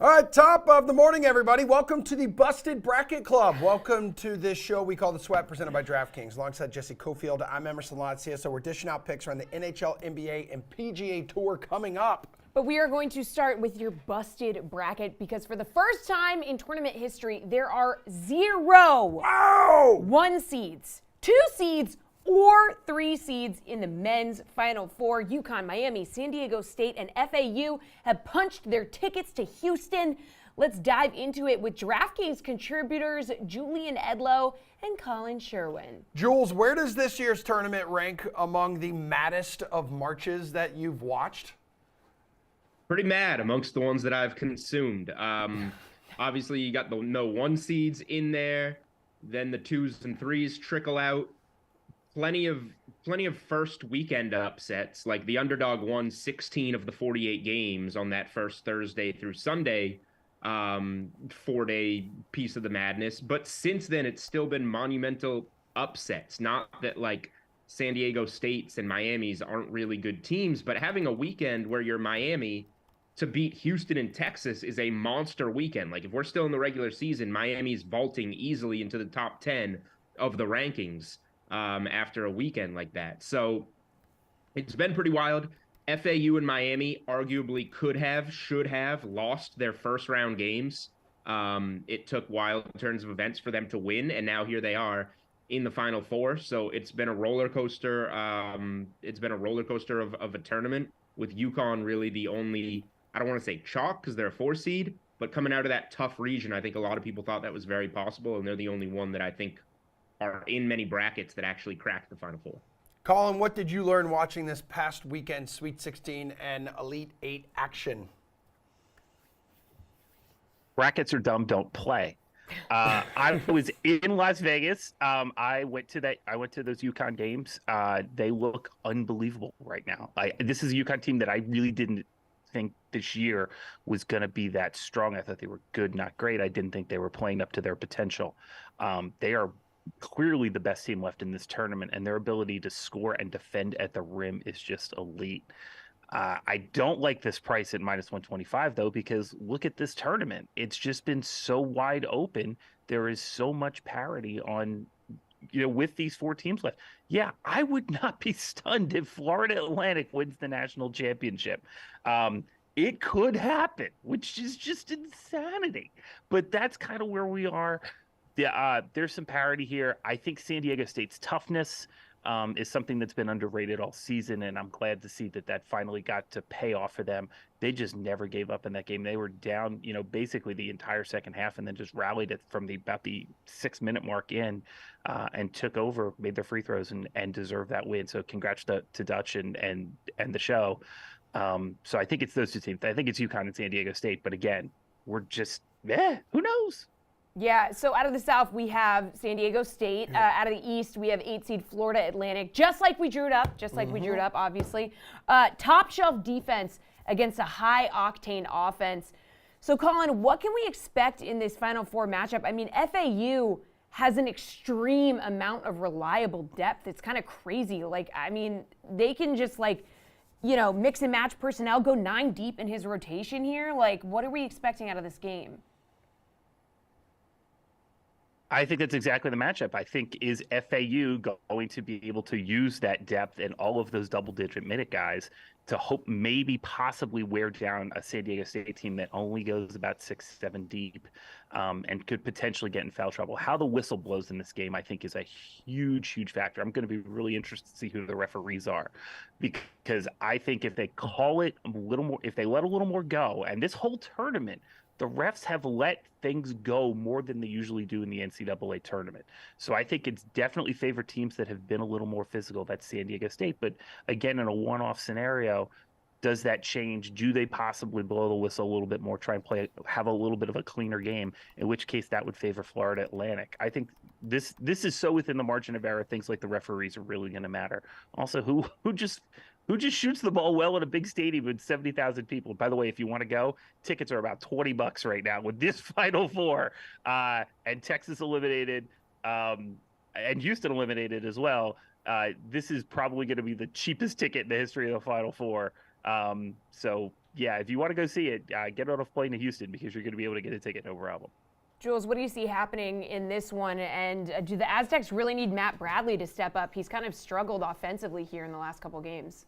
All right, top of the morning, everybody. Welcome to the Busted Bracket Club. Welcome to this show we call The Sweat, presented by DraftKings. Alongside Jesse Cofield, I'm Emerson Lozcia. So we're dishing out picks around the NHL, NBA, and PGA Tour coming up. But we are going to start with your busted bracket because for the first time in tournament history, there are 0 1 seeds, 2 seeds, or 3 seeds in the men's Final Four. UConn, Miami, San Diego State, and FAU have punched their tickets to Houston. Let's dive into it with DraftKings contributors Julian Edlow and Colin Sherwin. Jules, where does this year's tournament rank among the maddest of marches that you've watched? Pretty mad amongst the ones that I've consumed. Obviously, you got the no 1 seeds in there. Then the 2s and 3s trickle out. Plenty of first weekend upsets. Like the underdog won 16 of the 48 games on that first Thursday through Sunday 4-day piece of the madness. But since then, it's still been monumental upsets. Not that like San Diego State's and Miami's aren't really good teams, but having a weekend where you're Miami to beat Houston and Texas is a monster weekend. Like if we're still in the regular season, Miami's vaulting easily into the top 10 of the rankings after a weekend like that. So it's been pretty wild. FAU and Miami arguably should have lost their first round games. It took wild turns of events for them to win, and now here they are in the Final Four. So it's been a roller coaster. It's been a roller coaster of a tournament with UConn really the only, I don't want to say chalk because they're a 4 seed, but coming out of that tough region, I think a lot of people thought that was very possible, and they're the only one that I think are in many brackets that actually cracked the Final Four. Colin, what did you learn watching this past weekend Sweet 16 and Elite 8 action? Brackets are dumb, don't play. I was in Las Vegas. I went to those UConn games. They look unbelievable right now. This is a UConn team that I really didn't think this year was going to be that strong. I thought they were good, not great. I didn't think they were playing up to their potential. They are clearly the best team left in this tournament, and their ability to score and defend at the rim is just elite. I don't like this price at -125 though, because look at this tournament. It's just been so wide open. There is so much parity on, with these 4 teams left. Yeah, I would not be stunned if Florida Atlantic wins the national championship. It could happen, which is just insanity. But that's kind of where we are. There's some parity here. I think San Diego State's toughness is something that's been underrated all season, and I'm glad to see that finally got to pay off for them. They just never gave up in that game. They were down, basically the entire second half, and then just rallied it from about the 6-minute mark in, and took over, made their free throws, and deserved that win. So congrats to Dutch and the show. So I think it's those 2 teams. I think it's UConn and San Diego State, but again, we're just, who knows? Yeah, so out of the South, we have San Diego State. Out of the East, we have 8-seed Florida Atlantic, just like we drew it up, obviously. Top shelf defense against a high-octane offense. So, Colin, what can we expect in this Final Four matchup? I mean, FAU has an extreme amount of reliable depth. It's kind of crazy. They can just, mix and match personnel, go 9 deep in his rotation here. What are we expecting out of this game? I think that's exactly the matchup. I think is FAU going to be able to use that depth and all of those double-digit minute guys to hope maybe possibly wear down a San Diego State team that only goes about 6-7 deep and could potentially get in foul trouble. How the whistle blows in this game, I think, is a huge factor. I'm going to be really interested to see who the referees are, because I think if they call it a little more, if they let a little more go, and this whole tournament, the refs have let things go more than they usually do in the NCAA tournament. So I think it's definitely favored teams that have been a little more physical. That's San Diego State. But again, in a one-off scenario, does that change? Do they possibly blow the whistle a little bit more, try and have a little bit of a cleaner game, in which case that would favor Florida Atlantic. I think this is so within the margin of error, things like the referees are really going to matter. Also, who just shoots the ball well in a big stadium with 70,000 people? By the way, if you want to go, tickets are about $20 right now with this Final Four. And Texas eliminated, and Houston eliminated as well. This is probably going to be the cheapest ticket in the history of the Final Four. So yeah, if you want to go see it, get on a plane to Houston because you're going to be able to get a ticket, no problem. Jules, what do you see happening in this one? And do the Aztecs really need Matt Bradley to step up? He's kind of struggled offensively here in the last couple games.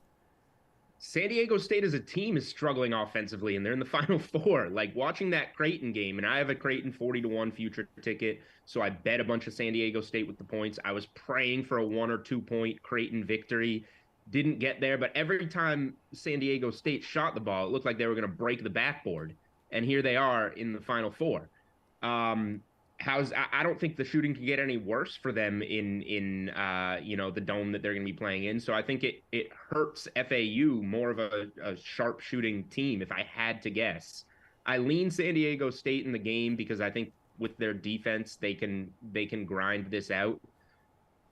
San Diego State as a team is struggling offensively, and they're in the Final Four. Like, watching that Creighton game, and I have a Creighton 40-1 future ticket, so I bet a bunch of San Diego State with the points. I was praying for a 1 or 2 point Creighton victory. Didn't get there, but every time San Diego State shot the ball, it looked like they were going to break the backboard. And here they are in the Final Four. I don't think the shooting can get any worse for them in the dome that they're going to be playing in. So I think it hurts FAU more of a sharp shooting team, if I had to guess. I lean San Diego State in the game because I think with their defense they can grind this out.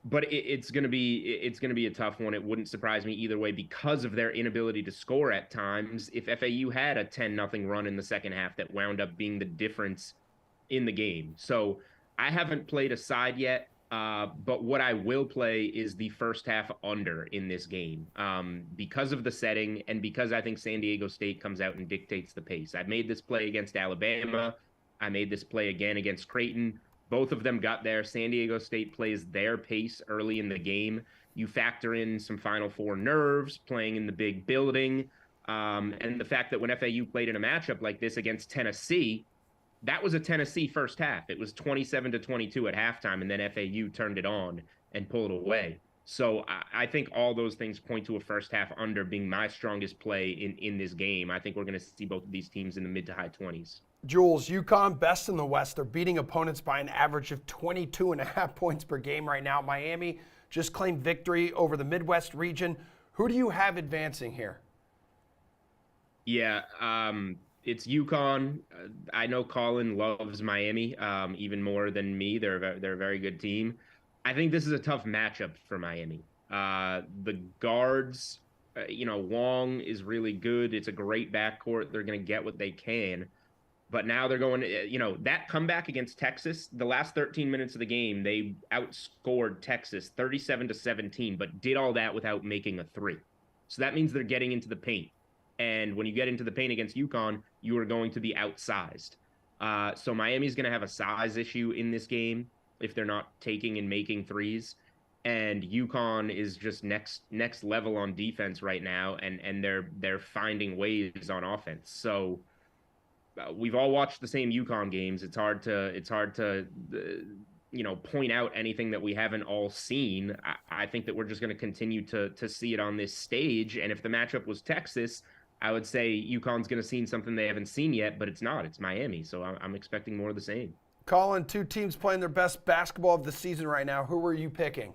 But it's going to be a tough one. It wouldn't surprise me either way because of their inability to score at times. If FAU had a 10-0 run in the second half that wound up being the difference in the game. So I haven't played a side yet, but what I will play is the first half under in this game because of the setting and because I think San Diego State comes out and dictates the pace. I made this play against Alabama. I made this play again against Creighton. Both of them got there. San Diego State plays their pace early in the game. You factor in some Final Four nerves, playing in the big building, and the fact that when FAU played in a matchup like this against Tennessee, that was a Tennessee first half. It was 27-22 at halftime, and then FAU turned it on and pulled away. So I think all those things point to a first half under being my strongest play in this game. I think we're going to see both of these teams in the mid to high 20s. Jules, UConn best in the West. They're beating opponents by an average of 22.5 points per game right now. Miami just claimed victory over the Midwest region. Who do you have advancing here? Yeah, it's UConn. I know Colin loves Miami even more than me. They're a very good team. I think this is a tough matchup for Miami. The guards, Wong is really good. It's a great backcourt. They're going to get what they can. But now they're going, that comeback against Texas, the last 13 minutes of the game, they outscored Texas 37-17, but did all that without making a three. So that means they're getting into the paint. And when you get into the paint against UConn, you are going to be outsized. So Miami's going to have a size issue in this game if they're not taking and making threes. And UConn is just next level on defense right now, and they're finding ways on offense. So we've all watched the same UConn games. It's hard to point out anything that we haven't all seen. I think that we're just going to continue to see it on this stage. And if the matchup was Texas, I would say UConn's going to see something they haven't seen yet, but it's not. It's Miami, so I'm expecting more of the same. Colin, two teams playing their best basketball of the season right now. Who are you picking?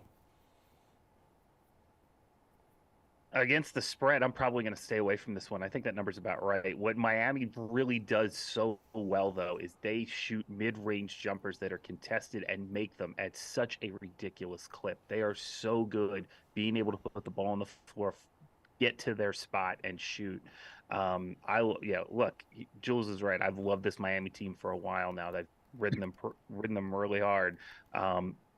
Against the spread, I'm probably going to stay away from this one. I think that number's about right. What Miami really does so well, though, is they shoot mid-range jumpers that are contested and make them at such a ridiculous clip. They are so good being able to put the ball on the floor, get to their spot, and shoot. Look, Jules is right. I've loved this Miami team for a while now. They've ridden them really hard.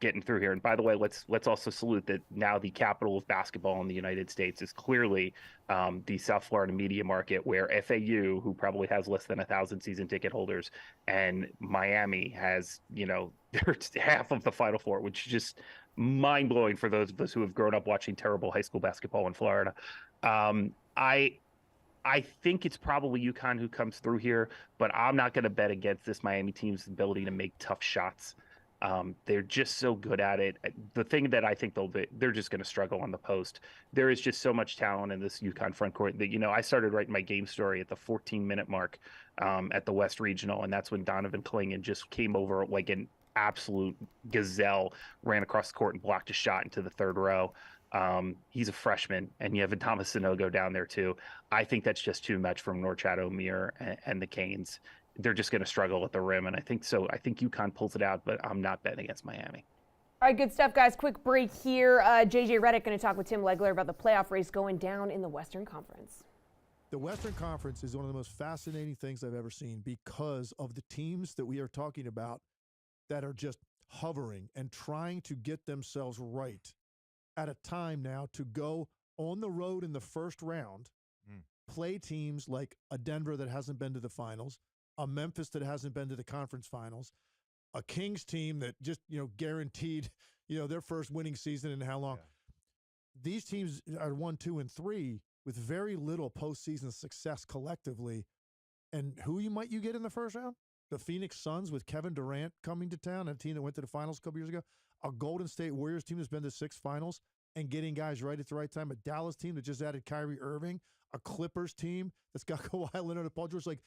Getting through here. And by the way, let's also salute that now the capital of basketball in the United States is clearly the South Florida media market, where FAU, who probably has less than 1,000 season ticket holders, and Miami has, they're half of the Final Four, which is just mind-blowing for those of us who have grown up watching terrible high school basketball in Florida. I think it's probably UConn who comes through here, but I'm not going to bet against this Miami team's ability to make tough shots. They're just so good at it. The thing that I think they're just going to struggle on the post. There is just so much talent in this UConn front court that, I started writing my game story at the 14-minute mark at the West Regional, and that's when Donovan Clingan just came over like an absolute gazelle, ran across the court and blocked a shot into the third row. He's a freshman, and you have Thomas Sanogo down there too. I think that's just too much from Norchad O'Meara and the Canes. They're just going to struggle at the rim, and I think UConn pulls it out, but I'm not betting against Miami. All right, good stuff, guys. Quick break here. JJ Redick going to talk with Tim Legler about the playoff race going down in the Western Conference. The Western Conference is one of the most fascinating things I've ever seen because of the teams that we are talking about that are just hovering and trying to get themselves right at a time now to go on the road in the first round play teams like a Denver that hasn't been to the finals, a Memphis that hasn't been to the conference finals, a Kings team that just, guaranteed, their first winning season in how long. Yeah. These teams are 1, 2, and 3 with very little postseason success collectively. And who might you get in the first round? The Phoenix Suns with Kevin Durant coming to town, a team that went to the finals a couple years ago. A Golden State Warriors team that's been to 6 finals and getting guys right at the right time. A Dallas team that just added Kyrie Irving. A Clippers team that's got Kawhi Leonard and Paul George. Like,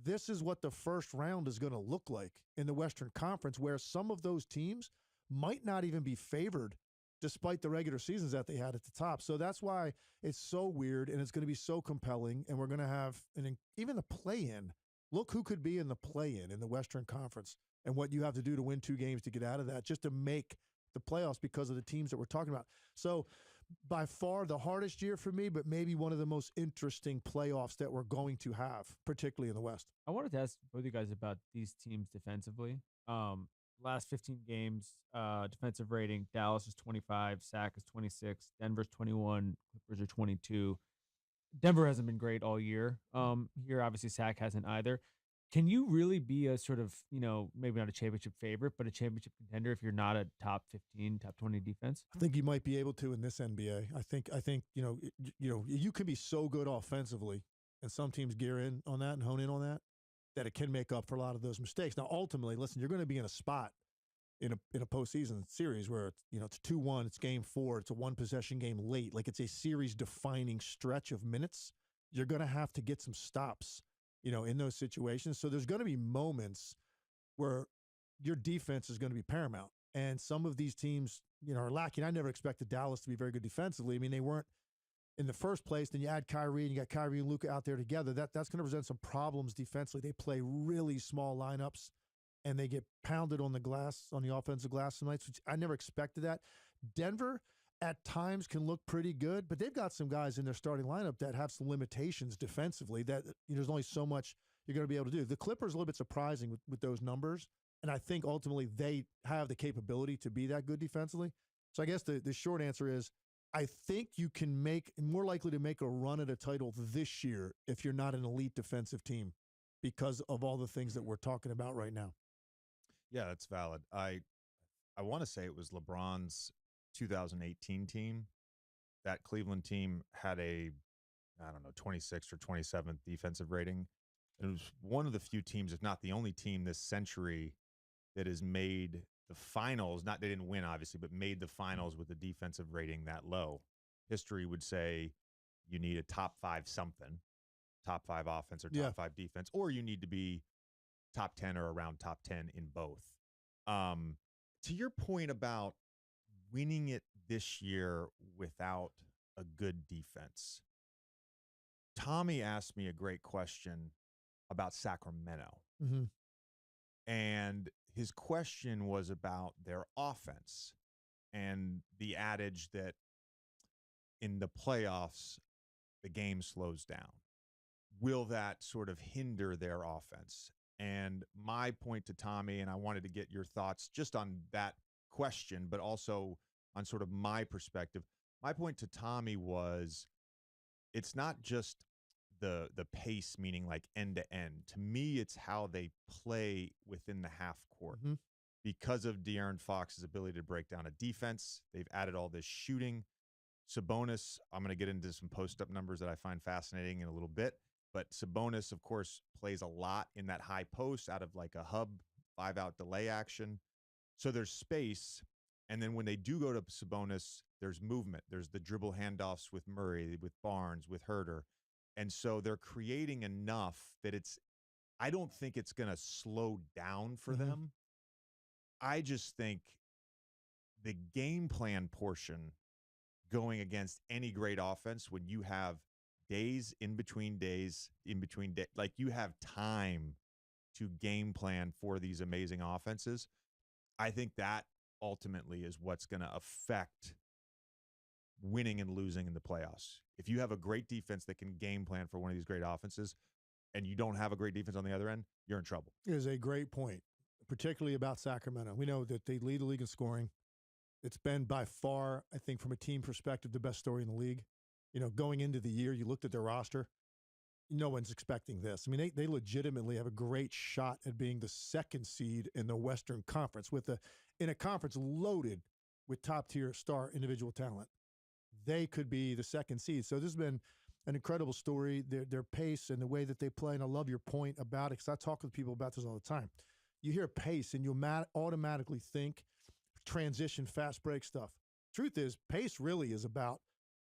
this is what the first round is going to look like in the Western Conference, where some of those teams might not even be favored despite the regular seasons that they had at the top. So that's why it's so weird, and it's going to be so compelling, and we're going to have even the play-in. Look who could be in the play-in in the Western Conference and what you have to do to win 2 games to get out of that just to make the playoffs because of the teams that we're talking about. So by far the hardest year for me, but maybe one of the most interesting playoffs that we're going to have, particularly in the West. I wanted to ask both of you guys about these teams defensively. Last 15 games, defensive rating, Dallas is 25, Sac is 26, Denver's 21, Clippers are 22. Denver hasn't been great all year. Here, obviously, Sac hasn't either. Can you really be a sort of, maybe not a championship favorite, but a championship contender if you're not a top 15, top 20 defense? I think you might be able to in this NBA. I think you can be so good offensively, and some teams gear in on that and hone in on that it can make up for a lot of those mistakes. Now, ultimately, listen, you're going to be in a spot in a postseason series where it's 2-1, it's game 4, it's a 1-possession game late, like it's a series-defining stretch of minutes. You're going to have to get some stops, in those situations. So there's going to be moments where your defense is going to be paramount, and some of these teams, are lacking. I never expected Dallas to be very good defensively. I mean, they weren't in the first place. Then you add Kyrie, and you got Kyrie and Luka out there together. That's going to present some problems defensively. They play really small lineups, and they get pounded on the glass, on the offensive glass some nights, which I never expected that. Denver at times can look pretty good, but they've got some guys in their starting lineup that have some limitations defensively that there's only so much you're going to be able to do. The Clippers are a little bit surprising with those numbers, and I think ultimately they have the capability to be that good defensively. So I guess the short answer is I think you can more likely to make a run at a title this year if you're not an elite defensive team because of all the things that we're talking about right now. Yeah, that's valid. I want to say it was LeBron's 2018 team. That Cleveland team had a 26th or 27th defensive rating. It was one of the few teams, if not the only team this century that has made the finals. Not they didn't win, obviously, but made the finals with a defensive rating that low. History would say you need a top 5 something, top 5 offense or top 5 defense, or you need to be top 10 or around top 10 in both. To your point about winning it this year without a good defense, Tommy asked me a great question about Sacramento. Mm-hmm. And his question was about their offense and the adage that in the playoffs, the game slows down. Will that sort of hinder their offense? And my point to Tommy, and I wanted to get your thoughts just on that question, but also on sort of my perspective. My point to Tommy was it's not just the pace, meaning like end to end. To me, it's how they play within the half court. Mm-hmm. Because of De'Aaron Fox's ability to break down a defense, they've added all this shooting. Sabonis, I'm going to get into some post-up numbers that I find fascinating in a little bit. But Sabonis, of course, plays a lot in that high post out of like a hub 5-out delay action. So there's space. And then when they do go to Sabonis, there's movement. There's the dribble handoffs with Murray, with Barnes, with Herter. And so they're creating enough that I don't think it's going to slow down for them. I just think the game plan portion going against any great offense, when you have days, like you have time to game plan for these amazing offenses. I think that ultimately is what's going to affect winning and losing in the playoffs. If you have a great defense that can game plan for one of these great offenses and you don't have a great defense on the other end, you're in trouble. It is a great point, particularly about Sacramento. We know that they lead the league in scoring. It's been by far, I think, from a team perspective, the best story in the league. Going into the year, you looked at their roster, no one's expecting this. I mean, they legitimately have a great shot at being the second seed in the Western Conference in a conference loaded with top-tier star individual talent. They could be the second seed. So this has been an incredible story. Their pace and the way that they play, and I love your point about it because I talk with people about this all the time. You hear pace and you automatically think transition, fast break stuff. Truth is, pace really is about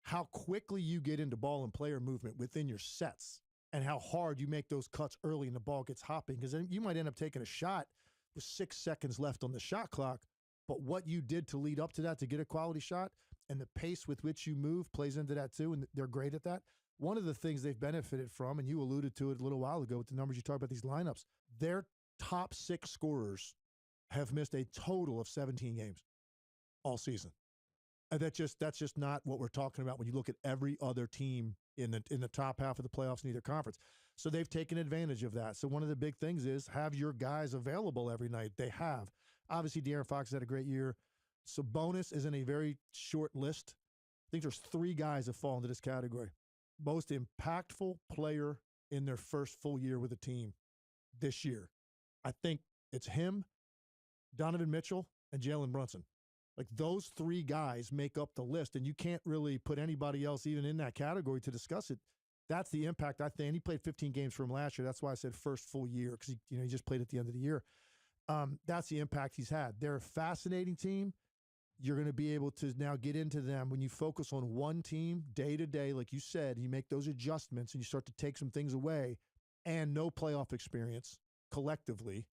how quickly you get into ball and player movement within your sets and how hard you make those cuts early and the ball gets hopping, because then you might end up taking a shot with 6 seconds left on the shot clock, but what you did to lead up to that to get a quality shot and the pace with which you move plays into that too, and they're great at that. One of the things they've benefited from, and you alluded to it a little while ago with the numbers you talked about these lineups, their top 6 scorers have missed a total of 17 games all season. And that's just not what we're talking about when you look at every other team in the top half of the playoffs in either conference. So they've taken advantage of that. So one of the big things is have your guys available every night. They have. Obviously, De'Aaron Fox has had a great year. Sabonis is in a very short list. I think there's 3 guys that fall into this category. Most impactful player in their first full year with a team this year. I think it's him, Donovan Mitchell, and Jalen Brunson. Like those 3 guys make up the list, and you can't really put anybody else even in that category to discuss it. That's the impact, I think. And he played 15 games for him last year. That's why I said first full year, because he just played at the end of the year. That's the impact he's had. They're a fascinating team. You're going to be able to now get into them when you focus on one team day to day, like you said, you make those adjustments and you start to take some things away, and no playoff experience collectively,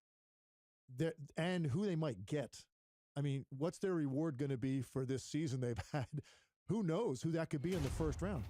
and who they might get. I mean, what's their reward going to be for this season they've had? Who knows who that could be in the first round?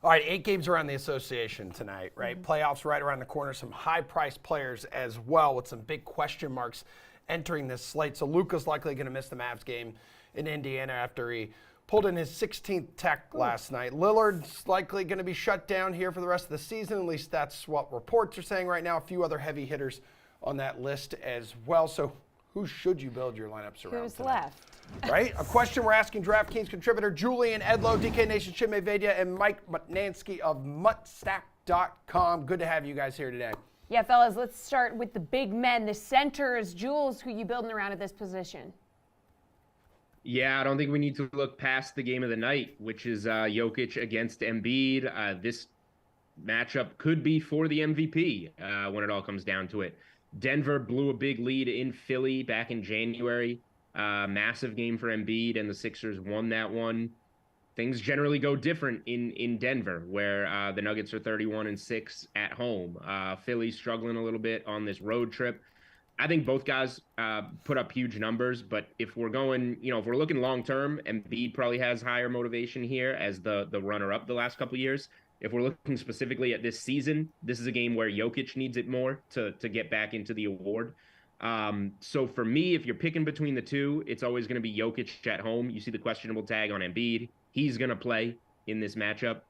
All right, 8 games around the association tonight, right? Playoffs right around the corner. Some high-priced players as well with some big question marks entering this slate. So Luka's likely going to miss the Mavs game in Indiana after he pulled in his 16th tech last night. Lillard's likely going to be shut down here for the rest of the season. At least that's what reports are saying right now. A few other heavy hitters on that list as well. So who should you build your lineups around Who's tonight? left? Right? A question we're asking DraftKings contributor Julian Edlow, DK Nation, Chinmay Vaidya, and Mike Mutnansky of Mutstack.com. Good to have you guys here today. Yeah, fellas, let's start with the big men, the centers. Jules, who you building around at this position? Yeah, I don't think we need to look past the game of the night, which is Jokic against Embiid. This matchup could be for the MVP when it all comes down to it. Denver blew a big lead in Philly back in January. Massive game for Embiid, and the Sixers won that one. Things generally go different in Denver, where the Nuggets are 31-6 at home. Philly's struggling a little bit on this road trip. I think both guys put up huge numbers, but if we're going, if we're looking long term, Embiid probably has higher motivation here as the runner-up the last couple of years. If we're looking specifically at this season, this is a game where Jokic needs it more to get back into the award. So for me, if you're picking between the two, it's always going to be Jokic at home. You see the questionable tag on Embiid. He's going to play in this matchup.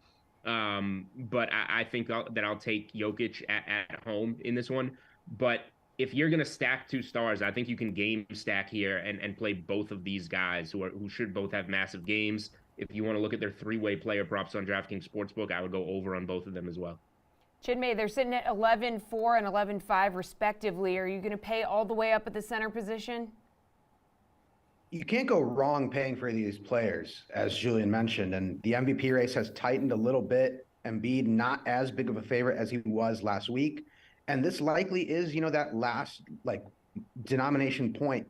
But I think that I'll take Jokic at home in this one. But if you're going to stack 2 stars, I think you can game stack here and play both of these guys who should both have massive games. If you want to look at their 3-way player props on DraftKings Sportsbook, I would go over on both of them as well. Chinmay, they're sitting at 11-4 and 11-5 respectively. Are you going to pay all the way up at the center position? You can't go wrong paying for these players, as Julian mentioned, and the MVP race has tightened a little bit. Embiid not as big of a favorite as he was last week, and this likely is, that last denomination point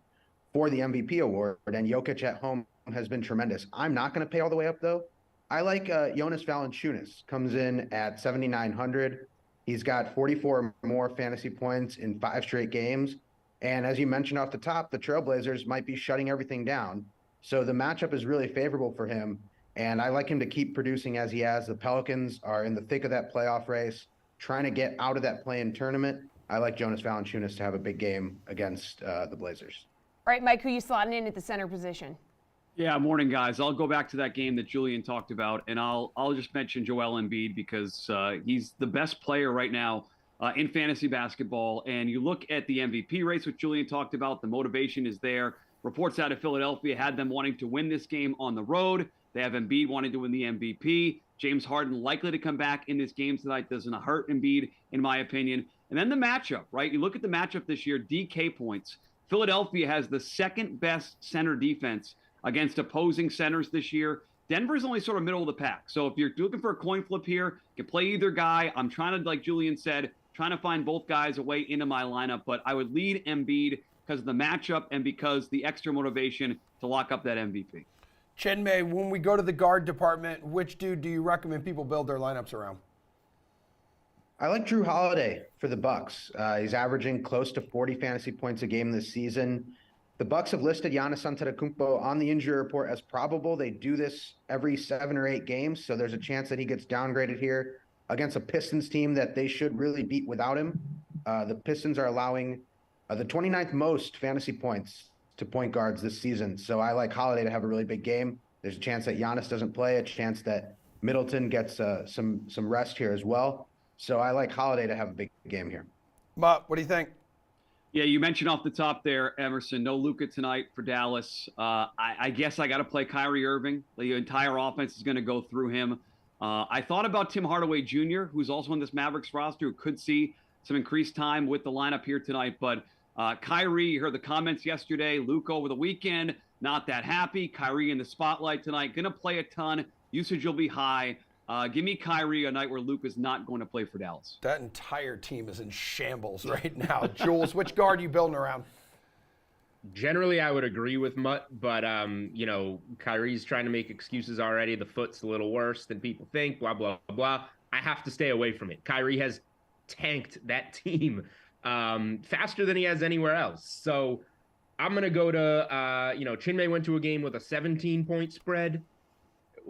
for the MVP award. And Jokic at home has been tremendous. I'm not going to pay all the way up though. I like Jonas Valanciunas, comes in at 7,900. He's got 44 more fantasy points in 5 straight games. And as you mentioned off the top, the Trailblazers might be shutting everything down. So the matchup is really favorable for him. And I like him to keep producing as he has. The Pelicans are in the thick of that playoff race, trying to get out of that play-in tournament. I like Jonas Valanciunas to have a big game against the Blazers. All right, Mike, who you slotting in at the center position? Yeah, morning, guys. I'll go back to that game that Julian talked about, and I'll just mention Joel Embiid because he's the best player right now in fantasy basketball. And you look at the MVP race, which Julian talked about, the motivation is there. Reports out of Philadelphia had them wanting to win this game on the road. They have Embiid wanting to win the MVP. James Harden likely to come back in this game tonight. Doesn't hurt Embiid, in my opinion. And then the matchup, right? You look at the matchup this year, DK points. Philadelphia has the second best center defense against opposing centers this year. Denver's only sort of middle of the pack. So if you're looking for a coin flip here, you can play either guy. I'm trying to, like Julian said, trying to find both guys a way into my lineup, but I would lead Embiid because of the matchup and because the extra motivation to lock up that MVP. Chinmay, when we go to the guard department, which dude do you recommend people build their lineups around? I like Drew Holiday for the Bucks. He's averaging close to 40 fantasy points a game this season. The Bucks have listed Giannis Antetokounmpo on the injury report as probable. They do this every 7 or 8 games, so there's a chance that he gets downgraded here against a Pistons team that they should really beat without him. The Pistons are allowing the 29th most fantasy points to point guards this season, so I like Holiday to have a really big game. There's a chance that Giannis doesn't play, a chance that Middleton gets some rest here as well. So I like Holiday to have a big game here. Mutt, what do you think? Yeah, you mentioned off the top there, Emerson, no Luka tonight for Dallas. I guess I got to play Kyrie Irving. The entire offense is going to go through him. I thought about Tim Hardaway Jr., who's also on this Mavericks roster, who could see some increased time with the lineup here tonight. But Kyrie, you heard the comments yesterday. Luka over the weekend, not that happy. Kyrie in the spotlight tonight, going to play a ton. Usage will be high. Give me Kyrie a night where Luke is not going to play for Dallas. That entire team is in shambles right now. Jules, which guard are you building around? Generally, I would agree with Mutt, but Kyrie's trying to make excuses already. The foot's a little worse than people think, blah, blah, blah. I have to stay away from it. Kyrie has tanked that team faster than he has anywhere else. So I'm going to go to, Chinmay went to a game with a 17-point spread.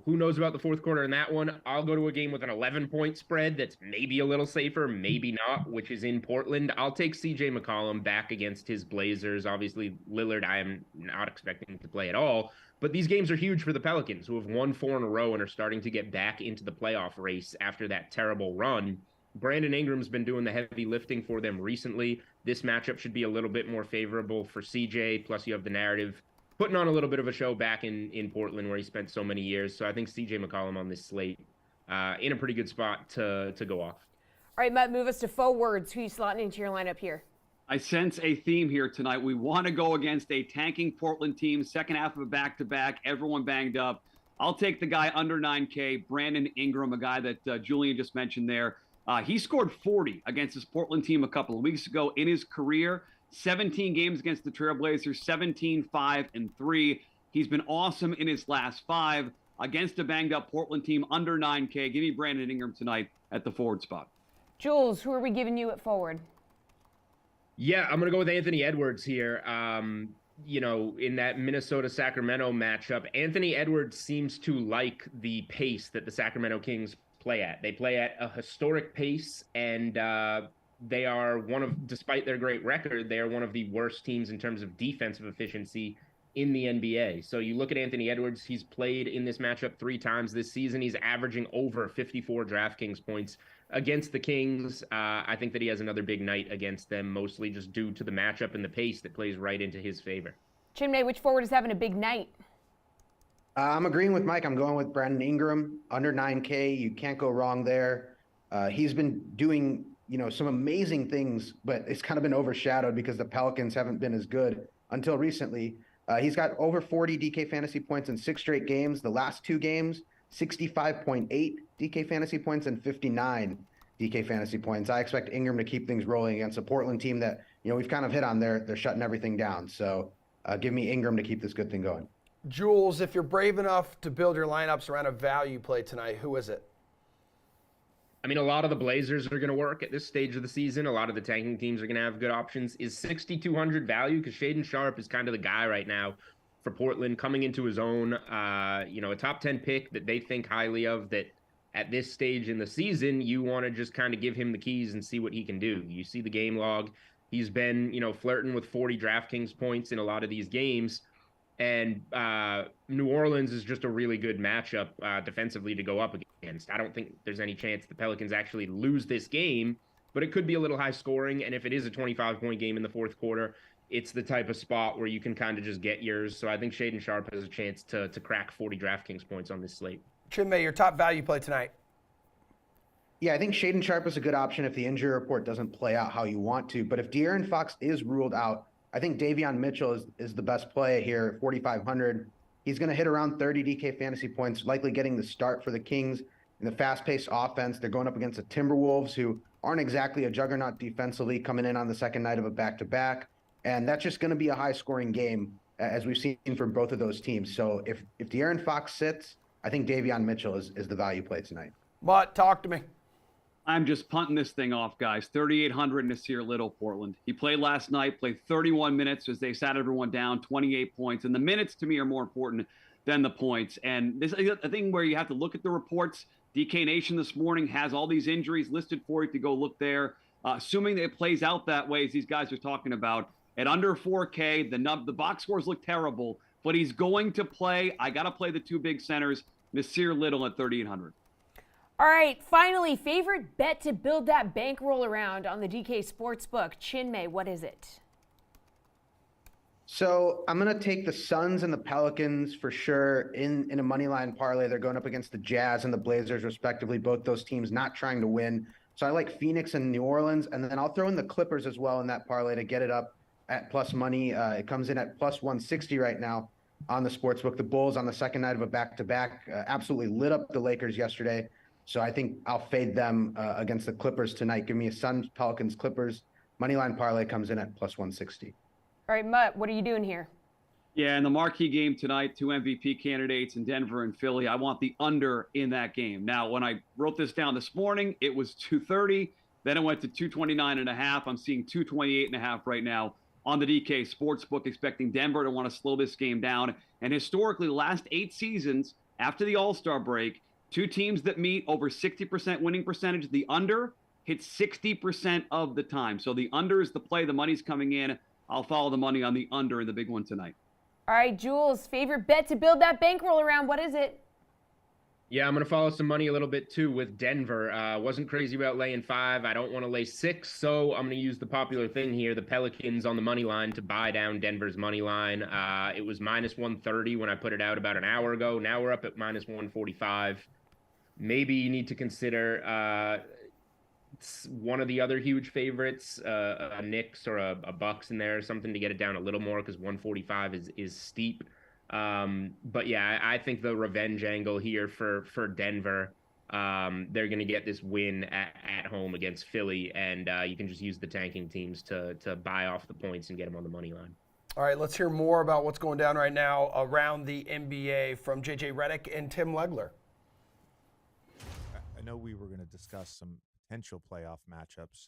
Who knows about the fourth quarter in that one? I'll go to a game with an 11-point spread that's maybe a little safer, maybe not, which is in Portland. I'll take CJ McCollum back against his Blazers. Obviously, Lillard, I am not expecting to play at all. But these games are huge for the Pelicans, who have won 4 in a row and are starting to get back into the playoff race after that terrible run. Brandon Ingram's been doing the heavy lifting for them recently. This matchup should be a little bit more favorable for CJ, plus you have the narrative putting on a little bit of a show back in Portland where he spent so many years. So I think CJ McCollum on this slate in a pretty good spot to go off. All right, Matt, move us to forwards. Who are you slotting into your lineup here? I sense a theme here tonight. We want to go against a tanking Portland team, second half of a back-to-back, everyone banged up. I'll take the guy under 9K, Brandon Ingram, a guy that Julian just mentioned there. He scored 40 against this Portland team a couple of weeks ago in his career. 17 games against the Trailblazers, 17, 5, and 3. He's been awesome in his last 5 against a banged-up Portland team under 9K. Give me Brandon Ingram tonight at the forward spot. Jules, who are we giving you at forward? Yeah, I'm going to go with Anthony Edwards here. In that Minnesota-Sacramento matchup, Anthony Edwards seems to like the pace that the Sacramento Kings play at. They play at a historic pace, and they are despite their great record, they are one of the worst teams in terms of defensive efficiency in the NBA. So you look at Anthony Edwards, he's played in this matchup 3 times this season. He's averaging over 54 DraftKings points against the Kings. I think that he has another big night against them, mostly just due to the matchup and the pace that plays right into his favor. Chinmay, which forward is having a big night? I'm agreeing with Mike. I'm going with Brandon Ingram, under 9K. You can't go wrong there. He's been doing some amazing things, but it's kind of been overshadowed because the Pelicans haven't been as good until recently. He's got over 40 DK fantasy points in 6 straight games. The last 2 games, 65.8 DK fantasy points and 59 DK fantasy points. I expect Ingram to keep things rolling against a Portland team that, we've kind of hit on there. They're shutting everything down. So give me Ingram to keep this good thing going. Jules, if you're brave enough to build your lineups around a value play tonight, who is it? I mean, a lot of the Blazers are going to work at this stage of the season. A lot of the tanking teams are going to have good options. Is 6,200 value? Because Shaedon Sharpe is kind of the guy right now for Portland, coming into his own. A top 10 pick that they think highly of, that at this stage in the season, you want to just kind of give him the keys and see what he can do. You see the game log. He's been, flirting with 40 DraftKings points in a lot of these games. And New Orleans is just a really good matchup defensively to go up against. I don't think there's any chance the Pelicans actually lose this game, but it could be a little high scoring. And if it is a 25-point game in the fourth quarter, it's the type of spot where you can kind of just get yours. So I think Shaedon Sharpe has a chance to crack 40 DraftKings points on this slate. Chinmay, your top value play tonight. Yeah, I think Shaden Sharp is a good option if the injury report doesn't play out how you want to. But if De'Aaron Fox is ruled out, I think Davion Mitchell is the best play here, 4,500. He's going to hit around 30 DK fantasy points, likely getting the start for the Kings in the fast-paced offense. They're going up against the Timberwolves, who aren't exactly a juggernaut defensively, coming in on the second night of a back-to-back. And that's just going to be a high-scoring game, as we've seen from both of those teams. So if De'Aaron Fox sits, I think Davion Mitchell is the value play tonight. But talk to me. I'm just punting this thing off, guys. 3,800 Nasir Little, Portland. He played last night, played 31 minutes as they sat everyone down, 28 points. And the minutes to me are more important than the points. And this is a thing where you have to look at the reports. DK Nation this morning has all these injuries listed for you to go look there. Assuming that it plays out that way, as these guys are talking about, at under 4K, the box scores look terrible, but he's going to play. I got to play the two big centers, Nasir Little at 3,800. All right, finally, favorite bet to build that bankroll around on the DK Sportsbook. Chinmay, what is it? So I'm going to take the Suns and the Pelicans for sure in a money line parlay. They're going up against the Jazz and the Blazers, respectively. Both those teams not trying to win. So I like Phoenix and New Orleans. And then I'll throw in the Clippers as well in that parlay to get it up at plus money. It comes in at plus 160 right now on the Sportsbook. The Bulls on the second night of a back-to-back absolutely lit up the Lakers yesterday. So I think I'll fade them against the Clippers tonight. Give me a Suns, Pelicans, Clippers. Moneyline parlay comes in at plus 160. All right, Mutt, what are you doing here? Yeah, in the marquee game tonight, two MVP candidates in Denver and Philly. I want the under in that game. Now, when I wrote this down this morning, it was 230. Then it went to 229.5. I'm seeing 228.5 right now on the DK Sportsbook, expecting Denver to want to slow this game down. And historically, the last 8 seasons after the All-Star break, two teams that meet over 60% winning percentage. The under hits 60% of the time. So the under is the play. The money's coming in. I'll follow the money on the under in the big one tonight. All right, Jules, favorite bet to build that bankroll around. What is it? Yeah, I'm going to follow some money a little bit too with Denver. Wasn't crazy about laying 5. I don't want to lay 6, so I'm going to use the popular thing here, the Pelicans on the money line, to buy down Denver's money line. It was minus 130 when I put it out about an hour ago. Now we're up at minus 145. Maybe you need to consider one of the other huge favorites, a Knicks or a Bucks in there, something to get it down a little more, because 145 is steep. But yeah, I think the revenge angle here for Denver, they're going to get this win at home against Philly, and you can just use the tanking teams to buy off the points and get them on the money line. All right, let's hear more about what's going down right now around the NBA from JJ Redick and Tim Legler. I know we were going to discuss some potential playoff matchups,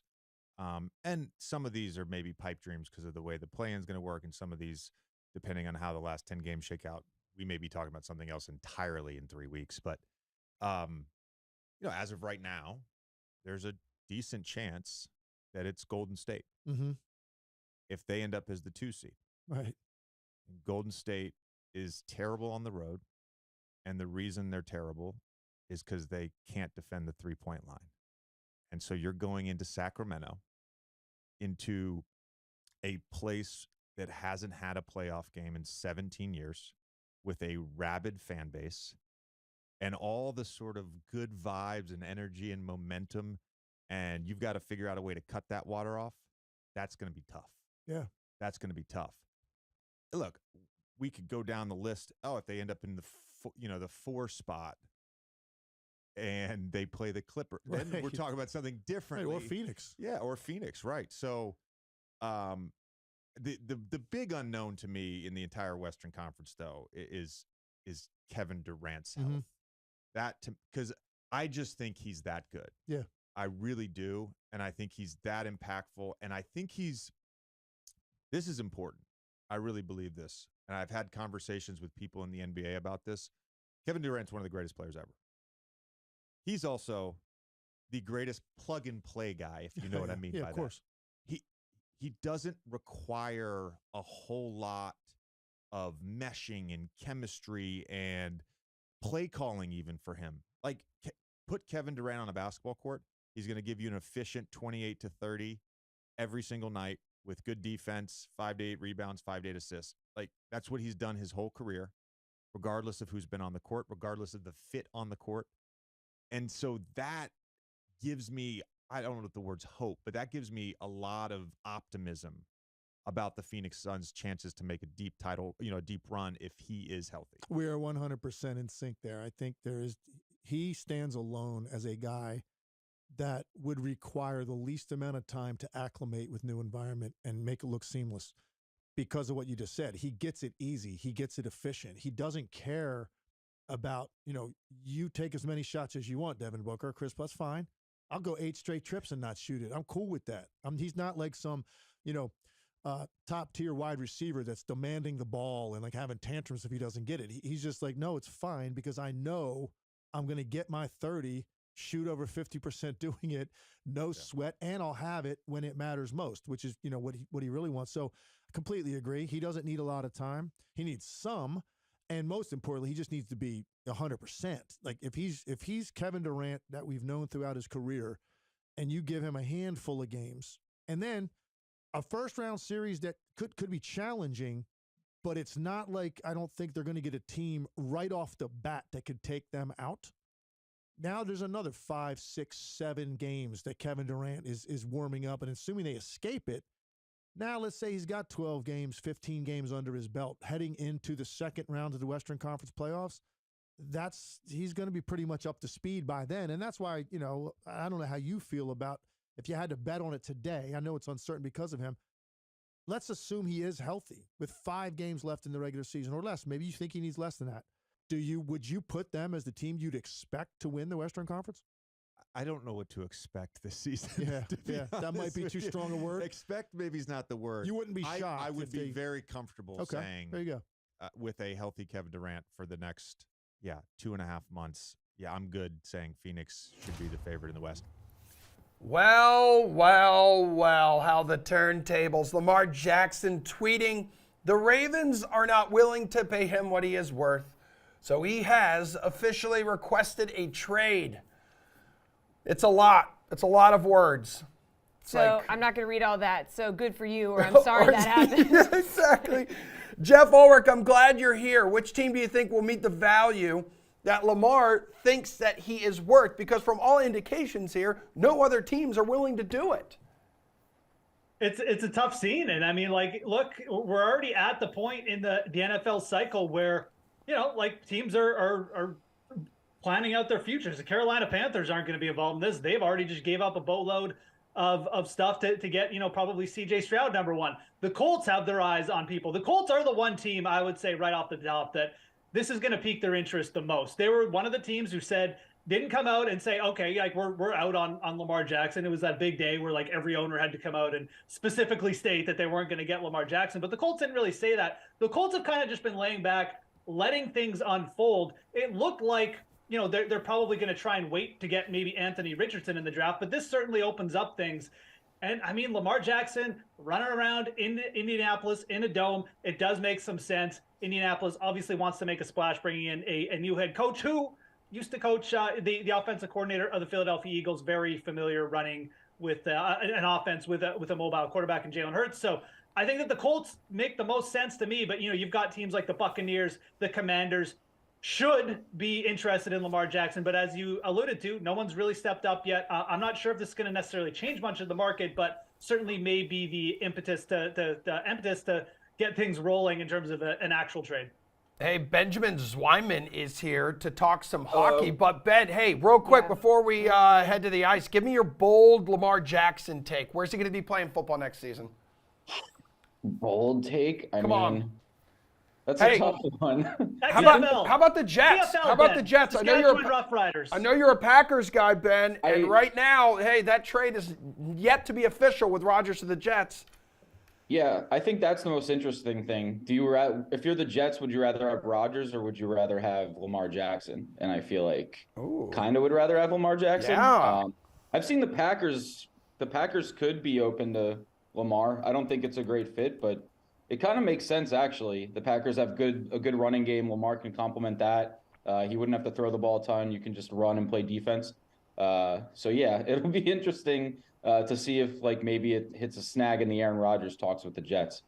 and some of these are maybe pipe dreams because of the way the play-in is going to work, and some of these, depending on how the last 10 games shake out, we may be talking about something else entirely in 3 weeks. But, as of right now, there's a decent chance that it's Golden State. Mm-hmm. If they end up as the 2 seed. Right. And Golden State is terrible on the road, and the reason they're terrible is because they can't defend the three-point line. And so you're going into Sacramento, into a place that hasn't had a playoff game in 17 years, with a rabid fan base, and all the sort of good vibes and energy and momentum, and you've got to figure out a way to cut that water off. That's going to be tough. Yeah. That's going to be tough. Look, we could go down the list. Oh, if they end up in the 4 spot and they play the Clippers, then we're talking about something different. Right, or Phoenix. Yeah, or Phoenix, right. So the big unknown to me in the entire Western Conference, though, is Kevin Durant's health. Mm-hmm. Because I just think he's that good. Yeah. I really do. And I think he's that impactful. And I think this is important. I really believe this. And I've had conversations with people in the NBA about this. Kevin Durant's one of the greatest players ever. He's also the greatest plug-and-play guy, if you know what I mean by that. Of course. He doesn't require a whole lot of meshing and chemistry and play calling even for him. Like, put Kevin Durant on a basketball court, he's going to give you an efficient 28 to 30 every single night with good defense, 5 to 8 rebounds, 5 to 8 assists. Like, that's what he's done his whole career. regardless of who's been on the court, regardless of the fit on the court. And so that gives me, I don't know what the word's hope, but that gives me a lot of optimism about the Phoenix Suns' chances to make a deep run if he is healthy. We are 100% in sync there. I think he stands alone as a guy that would require the least amount of time to acclimate with new environment and make it look seamless because of what you just said. He gets it easy. He gets it efficient. He doesn't care about, you take as many shots as you want, Devin Booker. Chris, that's fine. I'll go 8 straight trips and not shoot it. I'm cool with that. He's not like some, top tier wide receiver that's demanding the ball and like having tantrums if he doesn't get it. He's just like, no, it's fine because I know I'm going to get my 30, shoot over 50% doing it, no sweat, and I'll have it when it matters most, which is, what he really wants. So I completely agree. He doesn't need a lot of time. He needs some. And most importantly, he just needs to be 100%. Like if he's Kevin Durant that we've known throughout his career, and you give him a handful of games, and then a first round series that could be challenging, but it's not like I don't think they're going to get a team right off the bat that could take them out. Now there's another 5, 6, 7 games that Kevin Durant is warming up, and assuming they escape it. Now, let's say he's got 12 games, 15 games under his belt heading into the second round of the Western Conference playoffs. He's going to be pretty much up to speed by then. And that's why, I don't know how you feel about if you had to bet on it today. I know it's uncertain because of him. Let's assume he is healthy with 5 games left in the regular season or less. Maybe you think he needs less than that. Would you put them as the team you'd expect to win the Western Conference? I don't know what to expect this season. Yeah, that might be too strong a word. Expect maybe is not the word. You wouldn't be shocked. I would be very comfortable saying there you go. With a healthy Kevin Durant for the next 2.5 months. Yeah, I'm good saying Phoenix should be the favorite in the West. Well, how the turntables. Lamar Jackson tweeting, the Ravens are not willing to pay him what he is worth, so he has officially requested a trade. It's a lot. It's a lot of words. So I'm not going to read all that. So good for you, or I'm sorry that happened. Yeah, exactly. Jeff Ulrich, I'm glad you're here. Which team do you think will meet the value that Lamar thinks that he is worth? Because from all indications here, no other teams are willing to do it. It's a tough scene. And I mean, look, we're already at the point in the NFL cycle where, teams are planning out their futures. The Carolina Panthers aren't going to be involved in this. They've already just gave up a boatload of stuff to get, probably CJ Stroud #1. The Colts have their eyes on people. The Colts are the one team, I would say right off the top, that this is going to pique their interest the most. They were one of the teams who didn't come out and say, okay, we're out on Lamar Jackson. It was that big day where every owner had to come out and specifically state that they weren't going to get Lamar Jackson. But the Colts didn't really say that. The Colts have kind of just been laying back, letting things unfold. It looked like, they're probably going to try and wait to get maybe Anthony Richardson in the draft, but this certainly opens up things. And I mean, Lamar Jackson running around in Indianapolis in a dome, it does make some sense. Indianapolis obviously wants to make a splash, bringing in a new head coach who used to coach the offensive coordinator of the Philadelphia Eagles, very familiar running with an offense with a mobile quarterback in Jalen Hurts. So I think that the Colts make the most sense to me, but you've got teams like the Buccaneers, the Commanders, should be interested in Lamar Jackson. But as you alluded to, no one's really stepped up yet. I'm not sure if this is going to necessarily change much of the market, but certainly may be the impetus to get things rolling in terms of an actual trade. Hey, Benjamin Zwyman is here to talk some hockey. But Ben, hey, real quick before we head to the ice, give me your bold Lamar Jackson take. Where's he going to be playing football next season? Bold take? Come on. That's a tough one. How about the Jets? PFL, How about Ben. the Jets? Rough Riders. I know you're a Packers guy, Ben. And right now, hey, that trade is yet to be official with Rodgers to the Jets. Yeah, I think that's the most interesting thing. If you're the Jets, would you rather have Rodgers or would you rather have Lamar Jackson? And I feel like kind of would rather have Lamar Jackson. Yeah. I've seen the Packers. The Packers could be open to Lamar. I don't think it's a great fit, but it kind of makes sense, actually. The Packers have a good running game. Lamar can complement that. He wouldn't have to throw the ball a ton. You can just run and play defense. So, yeah, it'll be interesting to see if, maybe it hits a snag in the Aaron Rodgers talks with the Jets.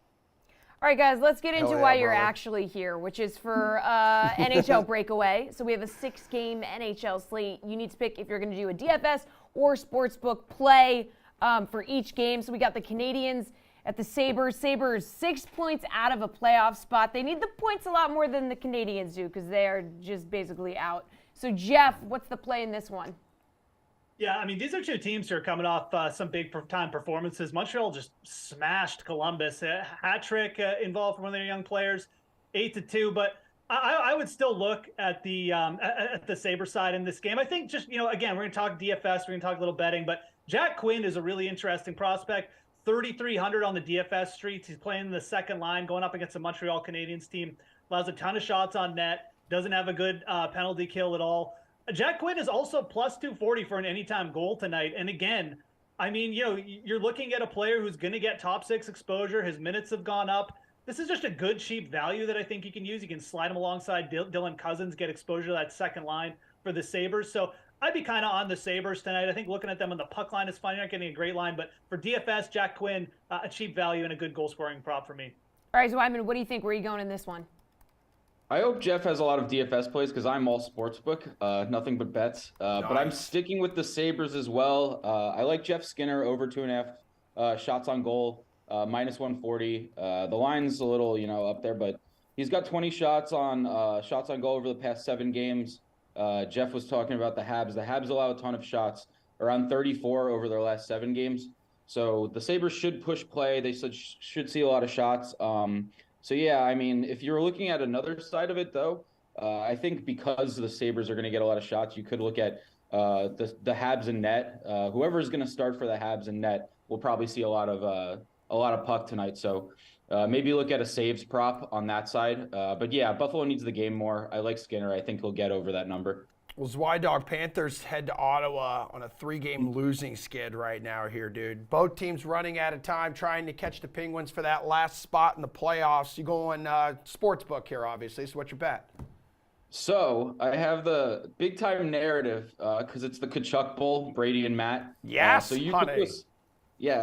All right, guys, let's get into Hell yeah, why you're brother. actually here, which is for NHL breakaway. So we have a 6-game NHL slate. You need to pick if you're going to do a DFS or sportsbook play for each game. So we got the Canadians at the Sabres. Sabres 6 points out of a playoff spot. They need the points a lot more than the Canadians do because they are just basically out. So Jeff, what's the play in this one? Yeah, I mean, these are two teams who are coming off some big-time performances. Montreal just smashed Columbus. A hat trick involved for one of their young players, 8-2. But I would still look at the Sabres side in this game. I think just, again, we're going to talk DFS, we're going to talk a little betting, but Jack Quinn is a really interesting prospect. 3,300 on the DFS streets. He's playing the second line, going up against a Montreal Canadiens team. Allows a ton of shots on net. Doesn't have a good penalty kill at all. Jack Quinn is also plus 240 for an anytime goal tonight. And again, I mean, you're looking at a player who's going to get top 6 exposure. His minutes have gone up. This is just a good, cheap value that I think you can use. You can slide him alongside Dylan Cousins, get exposure to that second line for the Sabres. So I'd be kind of on the Sabres tonight. I think looking at them on the puck line is fine. You're not getting a great line. But for DFS, Jack Quinn, a cheap value and a good goal-scoring prop for me. All right, Wyman, what do you think? Where are you going in this one? I hope Jeff has a lot of DFS plays because I'm all sportsbook, nothing but bets. But I'm sticking with the Sabres as well. I like Jeff Skinner over 2.5 shots on goal, minus 140. The line's a little, up there, but he's got 20 shots on goal over the past 7 games. Jeff was talking about the Habs. The Habs allow a ton of shots, around 34 over their last 7 games. So the Sabres should push play. They should see a lot of shots. So, yeah, I mean, if you're looking at another side of it, though, I think because the Sabres are going to get a lot of shots, you could look at the Habs and net. Whoever's going to start for the Habs and net will probably see a lot of puck tonight. So maybe look at a saves prop on that side. But, yeah, Buffalo needs the game more. I like Skinner. I think he'll get over that number. Well, Zwy Dog, Panthers head to Ottawa on a 3-game losing skid right now here, dude. Both teams running out of time, trying to catch the Penguins for that last spot in the playoffs. You going sportsbook here, obviously. So what's your bet? So I have the big-time narrative because it's the Kachuk Bowl, Brady and Matt. Yes, honey.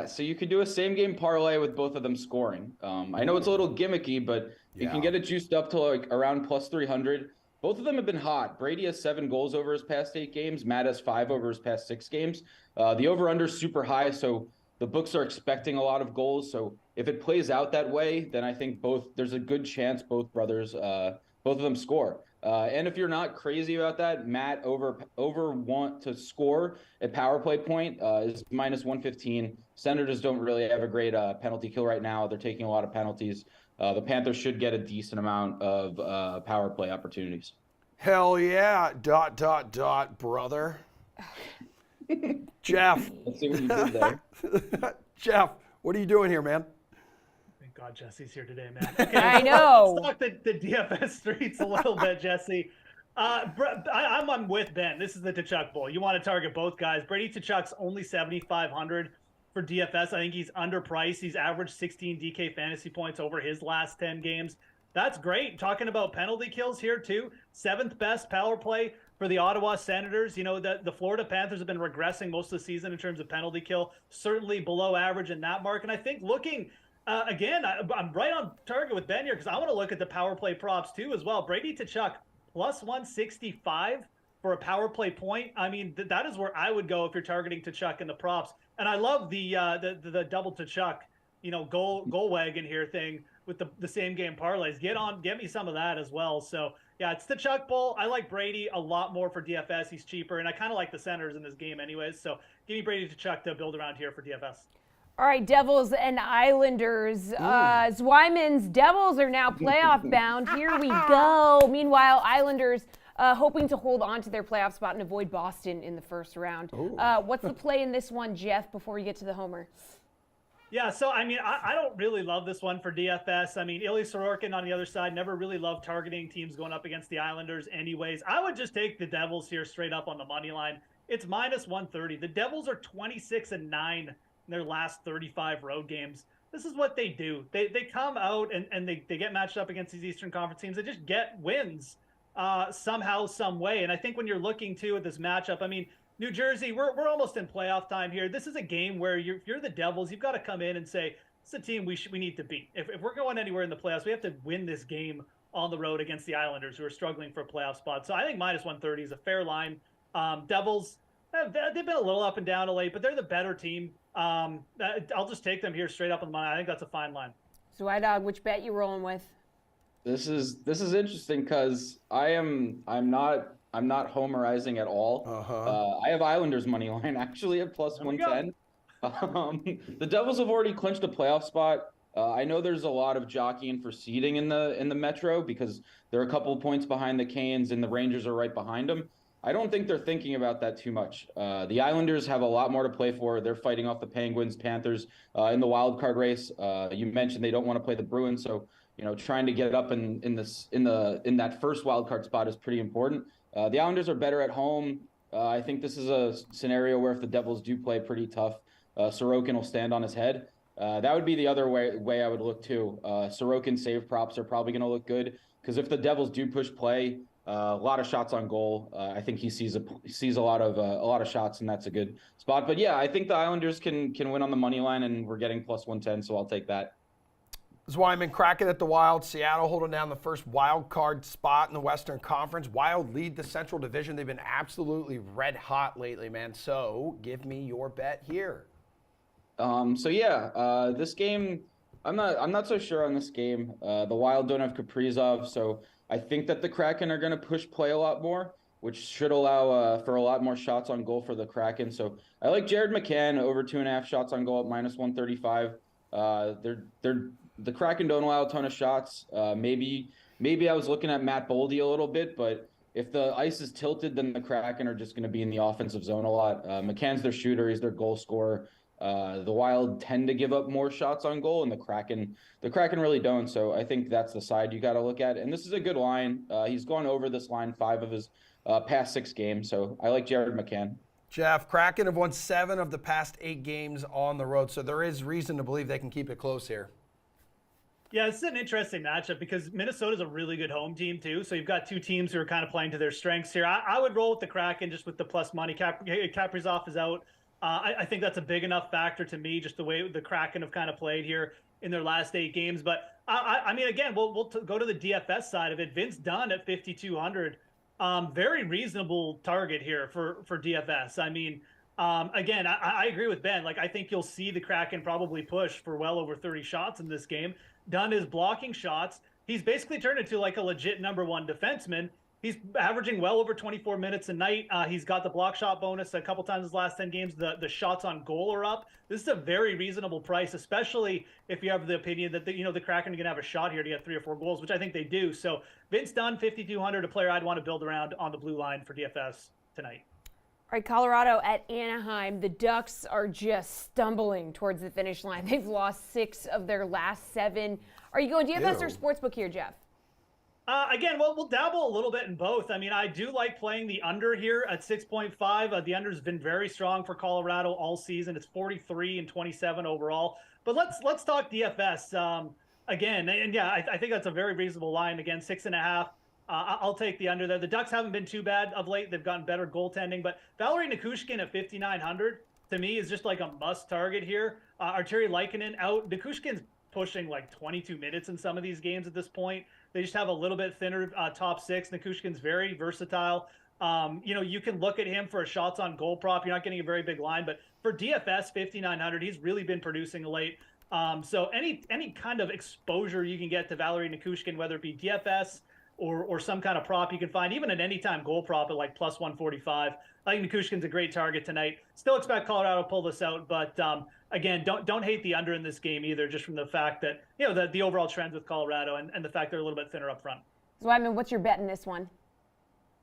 So you could do a same-game parlay with both of them scoring. I know it's a little gimmicky, but you can get it juiced up to like around plus 300. Both of them have been hot. Brady has 7 goals over his past 8 games. Matt has 5 over his past 6 games. The over-under is super high, so the books are expecting a lot of goals. So if it plays out that way, then I think there's a good chance both brothers, both of them score. And if you're not crazy about that, Matt over want to score at power play point is minus 115. Senators don't really have a great penalty kill right now. They're taking a lot of penalties. The Panthers should get a decent amount of power play opportunities. Hell yeah, ... brother. Jeff. Let's see what you did there. Jeff, what are you doing here, man? Thank God Jesse's here today, man. Okay, I know. Let's talk the DFS streets a little bit, Jesse. I'm with Ben. This is the Tkachuk Bowl. You want to target both guys. Brady Tkachuk's only 7,500 for DFS. I think he's underpriced. He's averaged 16 DK fantasy points over his last 10 games. That's great. Talking about penalty kills here, too. 7th best power play for the Ottawa Senators. The Florida Panthers have been regressing most of the season in terms of penalty kill, certainly below average in that mark. And I think looking, again, I'm right on target with Ben here because I want to look at the power play props, too, as well. Brady Tkachuk, plus 165 for a power play point. I mean, that is where I would go if you're targeting Tkachuk in the props. And I love the double Tkachuk, goal wagon here thing with the same game parlays. Get me some of that as well. So yeah, it's the Tkachuk Bowl. I like Brady a lot more for DFS. He's cheaper, and I kind of like the Senators in this game anyways. So give me Brady Tkachuk to build around here for DFS. All right, Devils and Islanders. Zwyman's Devils are now playoff bound. Here we go. Meanwhile, Islanders hoping to hold on to their playoff spot and avoid Boston in the first round. What's the play in this one, Jeff, before you get to the homer? Yeah, so, I mean, I don't really love this one for DFS. I mean, Ilya Sorokin on the other side, never really loved targeting teams going up against the Islanders anyways. I would just take the Devils here straight up on the money line. It's minus 130. The Devils are 26-9 in their last 35 road games. This is what they do. They come out and they get matched up against these Eastern Conference teams. They just get wins somehow, some way. And I think when you're looking, too, at this matchup, I mean, New Jersey, we're almost in playoff time here. This is a game where if you're the Devils, you've got to come in and say, it's a team we need to beat. If we're going anywhere in the playoffs, we have to win this game on the road against the Islanders, who are struggling for a playoff spot. So I think minus 130 is a fair line. Devils, they've been a little up and down of late, but they're the better team. I'll just take them here straight up on the money. I think that's a fine line. So, Dog, which bet you rolling with? This is interesting because I'm not homerizing at all. I have Islanders money line actually at plus 110. The Devils have already clinched a playoff spot. I know there's a lot of jockeying for seeding in the Metro because they're a couple of points behind the Canes and the Rangers are right behind them. I don't think they're thinking about that too much. The Islanders have a lot more to play for. They're fighting off the Penguins, Panthers in the wild card race. You mentioned they don't want to play the Bruins, so trying to get up in that first wild card spot is pretty important. The Islanders are better at home. I think this is a scenario where if the Devils do play pretty tough, Sorokin will stand on his head. That would be the other way I would look too. Sorokin save props are probably going to look good because if the Devils do push play, a lot of shots on goal. I think he sees a lot of shots, and that's a good spot. But yeah, I think the Islanders can win on the money line, and we're getting plus 110, so I'll take that. Wyman cracking at the Wild. Seattle holding down the first wild card spot in the Western Conference. Wild lead the Central Division. They've been absolutely red hot lately, man. So give me your bet here. This game, I'm not so sure on this game. The Wild don't have Kaprizov, so I think that the Kraken are going to push play a lot more, which should allow for a lot more shots on goal for the Kraken. So I like Jared McCann over 2.5 shots on goal at minus 135. The Kraken don't allow a ton of shots. Maybe I was looking at Matt Boldy a little bit, but if the ice is tilted, then the Kraken are just going to be in the offensive zone a lot. McCann's their shooter. He's their goal scorer. The Wild tend to give up more shots on goal, and the Kraken really don't. So I think that's the side you got to look at. And this is a good line. He's gone over this line 5 of his past 6 games. So I like Jared McCann. Jeff, Kraken have won 7 of the past 8 games on the road, so there is reason to believe they can keep it close here. Yeah, it's an interesting matchup because Minnesota's a really good home team too. So you've got 2 teams who are kind of playing to their strengths here. I would roll with the Kraken just with the plus money. Kaprizov is out. I think that's a big enough factor to me, just the way the Kraken have kind of played here in their last 8 games. But I mean, again, we'll go to the DFS side of it. Vince Dunn at 5,200, very reasonable target here for DFS. I mean, again, I agree with Ben. Like, I think you'll see the Kraken probably push for well over 30 shots in this game. Dunn is blocking shots. He's basically turned into like a legit number 1 defenseman. He's averaging well over 24 minutes a night. He's got the block shot bonus a couple times in his last 10 games. The shots on goal are up. This is a very reasonable price, especially if you have the opinion that the Kraken are going to have a shot here to get 3 or 4 goals, which I think they do. So Vince Dunn, 5,200, a player I'd want to build around on the blue line for DFS tonight. All right, Colorado at Anaheim. The Ducks are just stumbling towards the finish line. They've lost 6 of their last 7. Are you going DFS or sportsbook here, Jeff? Again, we'll dabble a little bit in both. I mean, I do like playing the under here at 6.5. The under has been very strong for Colorado all season. It's 43 and 27 overall. But let's talk DFS again. And yeah, I think that's a very reasonable line. Again, 6.5. I'll take the under there. The Ducks haven't been too bad of late. They've gotten better goaltending. But Valerie Nichushkin at 5,900 to me is just like a must target here. Arturi Lehkonen out. Nikushkin's pushing like 22 minutes in some of these games at this point. They just have a little bit thinner top 6. Nikushkin's very versatile. You can look at him for a shots on goal prop. You're not getting a very big line, but for DFS 5,900, he's really been producing late. So any kind of exposure you can get to Valerie Nikushkin, whether it be DFS or some kind of prop you can find, even an anytime goal prop at like plus 145. I think Nikushkin's a great target tonight. Still expect Colorado to pull this out, but again, don't hate the under in this game either, just from the fact that the overall trends with Colorado and the fact they're a little bit thinner up front. So, I mean, what's your bet in this one?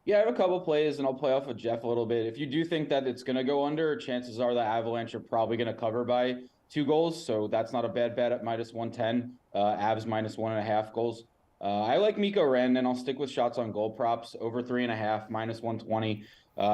Yeah, I have a couple plays, and I'll play off with Jeff a little bit. If you do think that it's going to go under, chances are the Avalanche are probably going to cover by 2 goals, so that's not a bad bet at minus 110. Avs minus 1.5 goals. I like Mikko Rantanen. I'll stick with shots on goal props over 3.5 minus 120.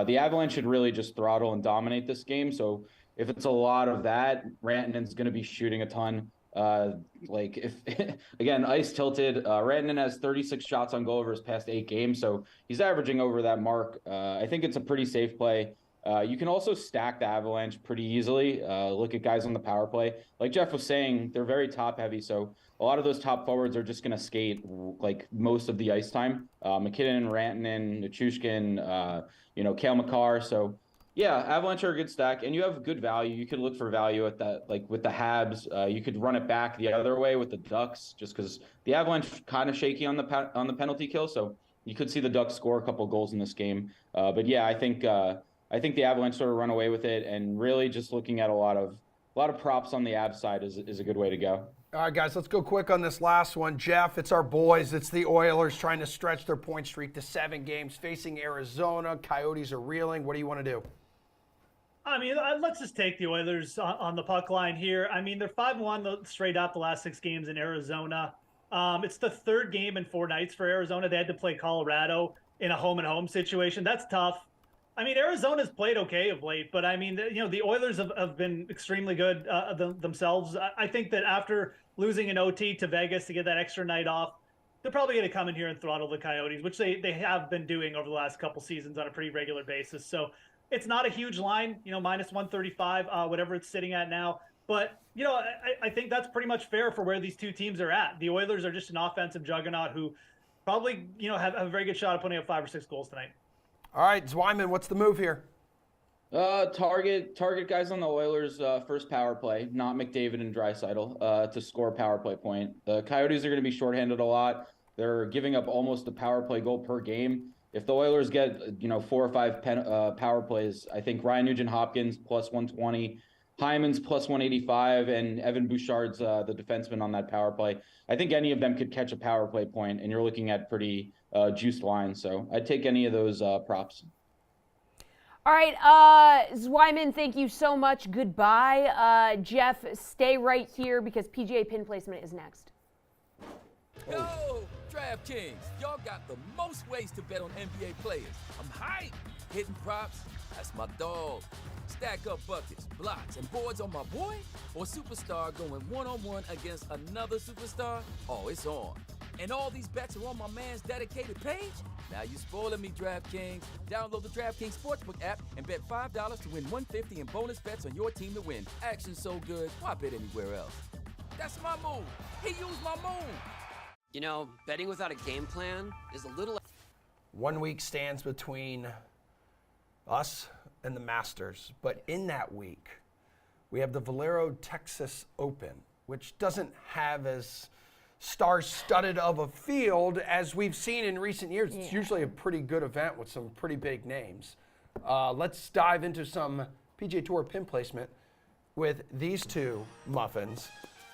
The Avalanche should really just throttle and dominate this game. So if it's a lot of that, Rantanen's going to be shooting a ton. Again, ice tilted, Rantanen has 36 shots on goal over his past 8 games. So he's averaging over that mark. I think it's a pretty safe play. You can also stack the Avalanche pretty easily. Look at guys on the power play. Like Jeff was saying, they're very top heavy. So a lot of those top forwards are just going to skate like most of the ice time. McKinnon, Rantanen, Nichushkin, Cale Makar. So yeah, Avalanche are a good stack, and you have good value. You could look for value at that, like with the Habs. You could run it back the other way with the Ducks, just because the Avalanche kind of shaky on the penalty kill. So you could see the Ducks score a couple goals in this game. But yeah, I think the Avalanche sort of run away with it, and really just looking at a lot of props on the Avs side is a good way to go. All right, guys, let's go quick on this last one. Jeff, it's our boys. It's the Oilers trying to stretch their point streak to 7 games, facing Arizona. Coyotes are reeling. What do you want to do? I mean, let's just take the Oilers on the puck line here. I mean, they're 5-1 straight up the last 6 games in Arizona. It's the 3rd game in 4 nights for Arizona. They had to play Colorado in a home-and-home situation. That's tough. I mean, Arizona's played okay of late, but I mean, the Oilers have been extremely good themselves. I think that after losing an OT to Vegas to get that extra night off, they're probably going to come in here and throttle the Coyotes, which they have been doing over the last couple seasons on a pretty regular basis. So it's not a huge line, minus 135, whatever it's sitting at now. But, I think that's pretty much fair for where these two teams are at. The Oilers are just an offensive juggernaut who probably, have a very good shot at putting up 5 or 6 goals tonight. All right, Zwyman, what's the move here? Target guys on the Oilers' first power play, not McDavid and Draisaitl, to score a power play point. The Coyotes are going to be shorthanded a lot. They're giving up almost a power play goal per game. If the Oilers get 4 or 5 power plays, I think Ryan Nugent-Hopkins plus 120, Hyman's plus 185, and Evan Bouchard's the defenseman on that power play. I think any of them could catch a power play point, and you're looking at pretty juiced lines. So I'd take any of those props. All right, Zwyman, thank you so much. Goodbye. Jeff, stay right here because PGA pin placement is next. Yo, DraftKings, y'all got the most ways to bet on NBA players. I'm hyped. Hitting props, that's my dog. Stack up buckets, blocks, and boards on my boy, or superstar going one-on-one against another superstar. Oh, it's on. And all these bets are on my man's dedicated page? Now you spoiling me, DraftKings. Download the DraftKings Sportsbook app and bet $5 to win $150 in bonus bets on your team to win. Action so good, why bet anywhere else? That's my move. He used my move. Betting without a game plan is a little... 1 week stands between us and the Masters. But in that week, we have the Valero Texas Open, which doesn't have as star-studded of a field as we've seen in recent years. It's usually a pretty good event with some pretty big names. Let's dive into some PGA Tour pin placement with these two muffins.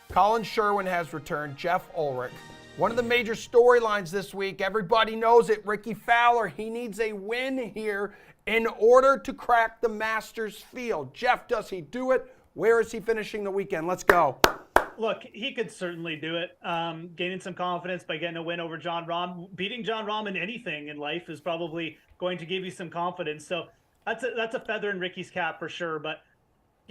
Colin Sherwin has returned, Jeff Ulrich. One of the major storylines this week, everybody knows it, Ricky Fowler. He needs a win here in order to crack the Masters field. Jeff, does he do it? Where is he finishing the weekend? Let's go. Look, he could certainly do it. Gaining some confidence by getting a win over John Rahm. Beating John Rahm in anything in life is probably going to give you some confidence. So that's a feather in Ricky's cap for sure. But,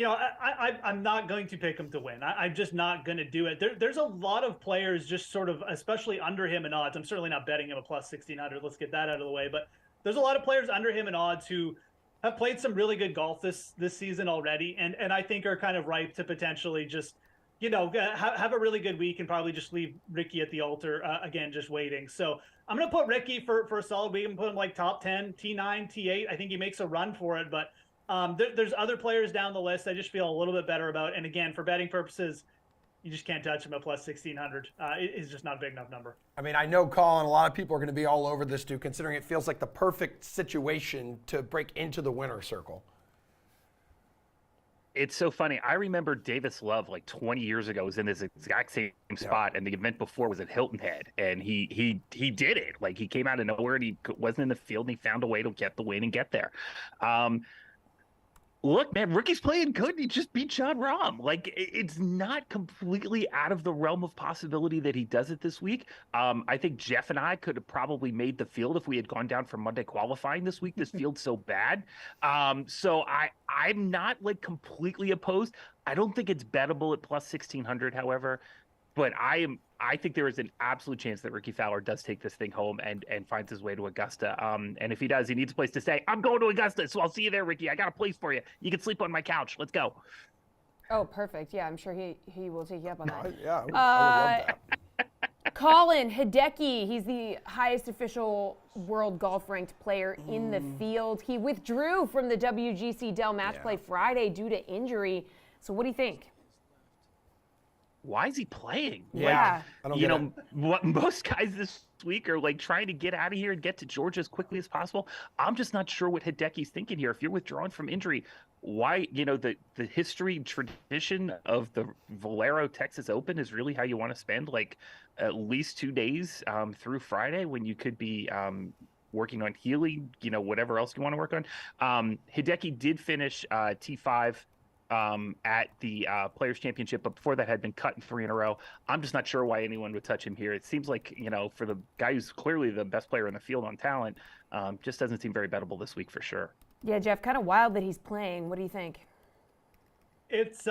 I'm not going to pick him to win. I'm just not going to do it. There's a lot of players just sort of, especially under him in odds. I'm certainly not betting him a plus 1,600. Let's get that out of the way. But there's a lot of players under him in odds who have played some really good golf this season already. And I think are kind of ripe to potentially just, have a really good week and probably just leave Ricky at the altar, again, just waiting. So I'm going to put Ricky for a solid week and put him like top 10, T9, T8. I think he makes a run for it. But there's other players down the list I just feel a little bit better about. And again, for betting purposes, you just can't touch him at plus 1,600. It's just not a big enough number. I mean, I know, Colin, a lot of people are going to be all over this dude, considering it feels like the perfect situation to break into the winner's circle. It's so funny. I remember Davis Love like 20 years ago was in this exact same spot, and the event before was at Hilton Head, and he did it. Like, he came out of nowhere and he wasn't in the field, and he found a way to get the win and get there. Look, man, Ricky's playing good. He just beat John Rahm. Like, it's not completely out of the realm of possibility that he does it this week. I think Jeff and I could have probably made the field if we had gone down for Monday qualifying this week. This field's so bad. So I'm not like completely opposed. I don't think it's bettable at plus 1,600, however. But I think there is an absolute chance that Ricky Fowler does take this thing home and finds his way to Augusta. And if he does, he needs a place to stay. I'm going to Augusta, so I'll see you there, Ricky. I got a place for you. You can sleep on my couch. Let's go. Oh, perfect. Yeah, I'm sure he will take you up on that. Yeah, I would love that. Colin Hideki, he's the highest official world golf ranked player in the field. He withdrew from the WGC Dell match play Friday due to injury. So what do you think? Why is he playing? Yeah. What most guys this week are like trying to get out of here and get to Georgia as quickly as possible. I'm just not sure what Hideki's thinking here. If you're withdrawing from injury, why, the history tradition of the Valero Texas Open is really how you want to spend like at least 2 days through Friday when you could be working on healing, whatever else you want to work on. Hideki did finish T5 at the Players Championship, but before that had been cut in 3 in a row. I'm just not sure why anyone would touch him here. It seems like, for the guy who's clearly the best player in the field on talent, just doesn't seem very bettable this week for sure. Yeah, Jeff, kind of wild that he's playing. What do you think? It's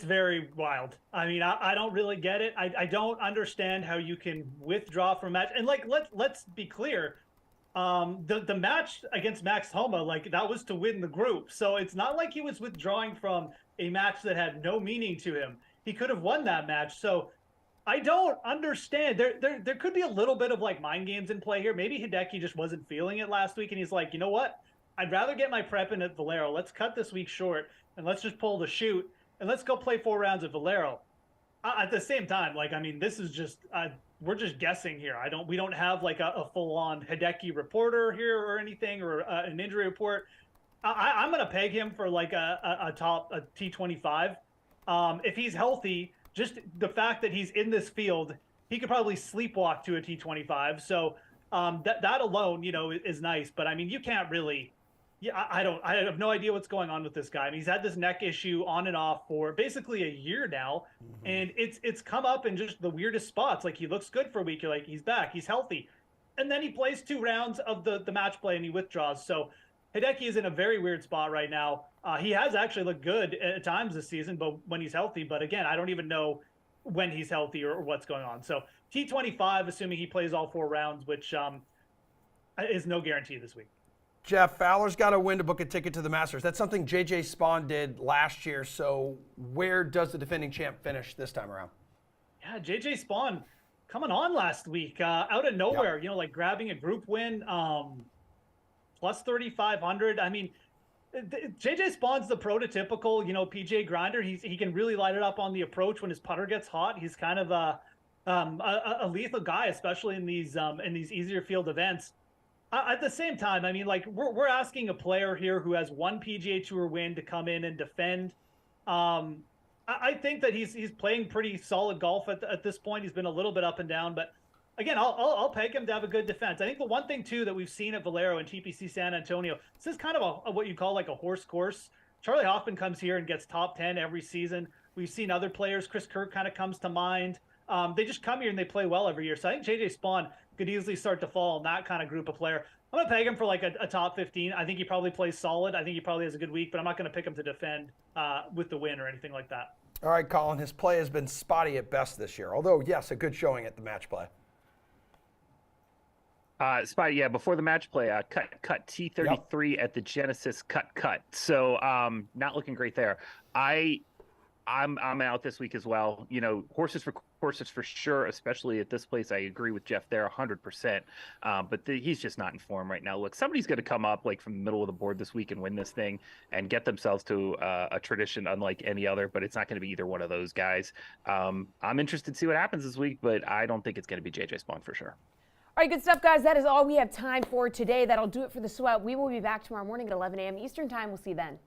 very wild. I mean, I don't really get it. I don't understand how you can withdraw from a match. And let's be clear. The match against Max Homa, that was to win the group. So it's not like he was withdrawing from a match that had no meaning to him. He could have won that match. So I don't understand. There could be a little bit of mind games in play here. Maybe Hideki just wasn't feeling it last week, and he's like, you know what? I'd rather get my prep in at Valero. Let's cut this week short, and let's just pull the shoot, and let's go play 4 rounds at Valero. At the same time, this is just we're just guessing here. We don't have a full-on Hideki reporter here or anything, or an injury report. I'm gonna peg him for a T25. If he's healthy, just the fact that he's in this field, he could probably sleepwalk to a T25. So that alone, is nice. But I mean, you can't really. Yeah, I have no idea what's going on with this guy. I mean, he's had this neck issue on and off for basically a year now, and it's come up in just the weirdest spots. He looks good for a week. You're like, he's back, he's healthy, and then he plays 2 rounds of the match play and he withdraws. So Hideki is in a very weird spot right now. He has actually looked good at times this season, but when he's healthy. But again, I don't even know when he's healthy or what's going on. So T25, assuming he plays all 4 rounds, which is no guarantee this week. Jeff, Fowler's got to win to book a ticket to the Masters. That's something J.J. Spawn did last year. So where does the defending champ finish this time around? Yeah, J.J. Spawn coming on last week out of nowhere, grabbing a group win, plus 3,500. I mean, J.J. Spawn's the prototypical, PGA grinder. He can really light it up on the approach when his putter gets hot. He's kind of a lethal guy, especially in these easier field events. At the same time, I mean, we're asking a player here who has 1 PGA Tour win to come in and defend. I think that he's playing pretty solid golf at this point. He's been a little bit up and down, but again, I'll peg him to have a good defense. I think the one thing too that we've seen at Valero and TPC San Antonio, this is kind of what you call a horse course. Charlie Hoffman comes here and gets top 10 every season. We've seen other players. Chris Kirk kind of comes to mind. They just come here and they play well every year. So I think J.J. Spawn could easily start to fall in that kind of group of player. I'm going to peg him for a top 15. I think he probably plays solid. I think he probably has a good week, but I'm not going to pick him to defend with the win or anything like that. All right, Colin, his play has been spotty at best this year, although, yes, a good showing at the match play. Spotty, yeah, before the match play, cut T33 at the Genesis cut. So not looking great there. I'm out this week as well. Horses for sure, especially at this place. I agree with Jeff there 100%. But he's just not in form right now. Look, somebody's going to come up from the middle of the board this week and win this thing and get themselves to a tradition unlike any other, but it's not going to be either one of those guys. I'm interested to see what happens this week, but I don't think it's going to be J.J. Spawn for sure. All right, good stuff, guys. That is all we have time for today. That'll do it for the Sweat. We will be back tomorrow morning at 11 a.m. Eastern Time. We'll see you then.